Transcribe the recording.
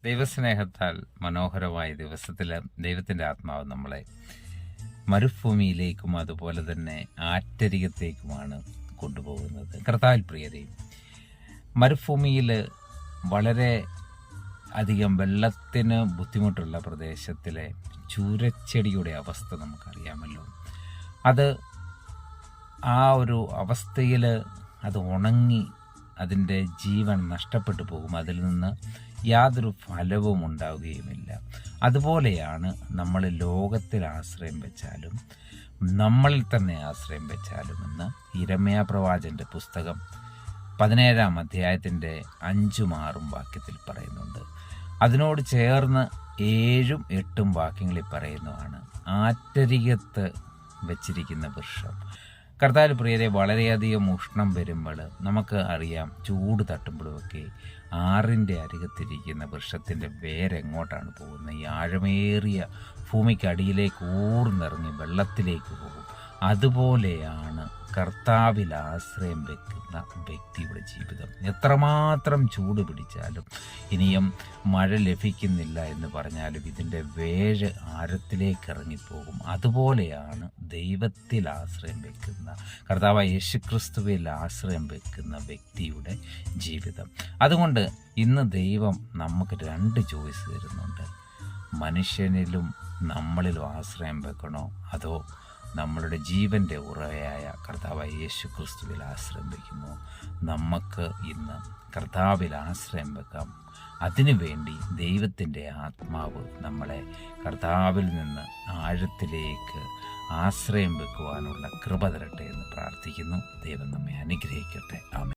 ദൈവസ്നേഹത്താൽ മനോഹരമായ ദിവസത്തിൽ ദൈവത്തിൻ്റെ ആത്മാവ് നമ്മളെ മരുഭൂമിയിലേക്കും അതുപോലെ തന്നെ ആറ്റരികത്തേക്കുമാണ് കൊണ്ടുപോകുന്നത്. കർത്താവിൽ പ്രിയരെ, മരുഭൂമിയിൽ വളരെ അധികം വെള്ളത്തിന് ബുദ്ധിമുട്ടുള്ള പ്രദേശത്തിലെ ചൂരച്ചെടിയുടെ അവസ്ഥ നമുക്കറിയാമല്ലോ. അത് ആ ഒരു അവസ്ഥയിൽ അത് ഉണങ്ങി അതിൻ്റെ ജീവൻ നഷ്ടപ്പെട്ടു പോകും. അതിൽ നിന്ന് യാതൊരു ഫലവും ഉണ്ടാവുകയുമില്ല. അതുപോലെയാണ് നമ്മൾ ലോകത്തിൽ ആശ്രയം വെച്ചാലും നമ്മളിൽ തന്നെ ആശ്രയം വെച്ചാലും എന്ന് യിരെമ്യാ പ്രവാചകൻ്റെ പുസ്തകം 17-ാം അധ്യായത്തിൻ്റെ 5-ഉം 6-ഉം വാക്യത്തിൽ പറയുന്നുണ്ട്. അതിനോട് ചേർന്ന് 7-ഉം 8-ഉം വാക്യങ്ങളിൽ പറയുന്നതാണ് ആറ്റരികത്ത് വച്ചിരിക്കുന്ന വൃക്ഷം. കർത്താവിൽ പ്രിയരെ, വളരെയധികം ഉഷ്ണം വരുമ്പോൾ നമുക്ക് അറിയാം, ചൂട് തട്ടുമ്പോഴൊക്കെ ആറിൻ്റെ അരികത്തിരിക്കുന്ന വൃക്ഷത്തിൻ്റെ വേരെങ്ങോട്ടാണ് പോകുന്നത്? ഈ ആഴമേറിയ ഭൂമിക്കടിയിലേക്ക് ഊർന്നിറങ്ങി വെള്ളത്തിലേക്ക് പോകും. അതുപോലെയാണ് കർത്താവിൽ ആശ്രയം വെക്കുന്ന വ്യക്തിയുടെ ജീവിതം. എത്രമാത്രം ചൂട് പിടിച്ചാലും ഇനിയും മഴ ലഭിക്കുന്നില്ല എന്ന് പറഞ്ഞാലും ഇതിൻ്റെ വേര് ആഴത്തിലേക്ക് ഇറങ്ങിപ്പോകും. അതുപോലെയാണ് ദൈവത്തിൽ ആശ്രയം വെക്കുന്ന, കർത്താവായ യേശുക്രിസ്തുവിൽ ആശ്രയം വെക്കുന്ന വ്യക്തിയുടെ ജീവിതം. അതുകൊണ്ട് ഇന്ന് ദൈവം നമുക്ക് 2 ചോയ്സ് തരുന്നുണ്ട്. മനുഷ്യനിലും നമ്മളിലും ആശ്രയം വെക്കണോ, അതോ നമ്മളുടെ ജീവൻ്റെ ഉറവയായ കർത്താവായ യേശുക്രിസ്തുവിൽ ആശ്രയം വയ്ക്കുന്നു? നമുക്ക് ഇന്ന് കർത്താവിൽ ആശ്രയം വെക്കാം. അതിനുവേണ്ടി ദൈവത്തിൻ്റെ ആത്മാവ് നമ്മളെ കർത്താവിൽ നിന്ന് ആഴത്തിലേക്ക് ആശ്രയം വെക്കുവാനുള്ള കൃപ തരട്ടെ എന്ന് പ്രാർത്ഥിക്കുന്നു. ദൈവം നമ്മെ അനുഗ്രഹിക്കട്ടെ. ആമേൻ.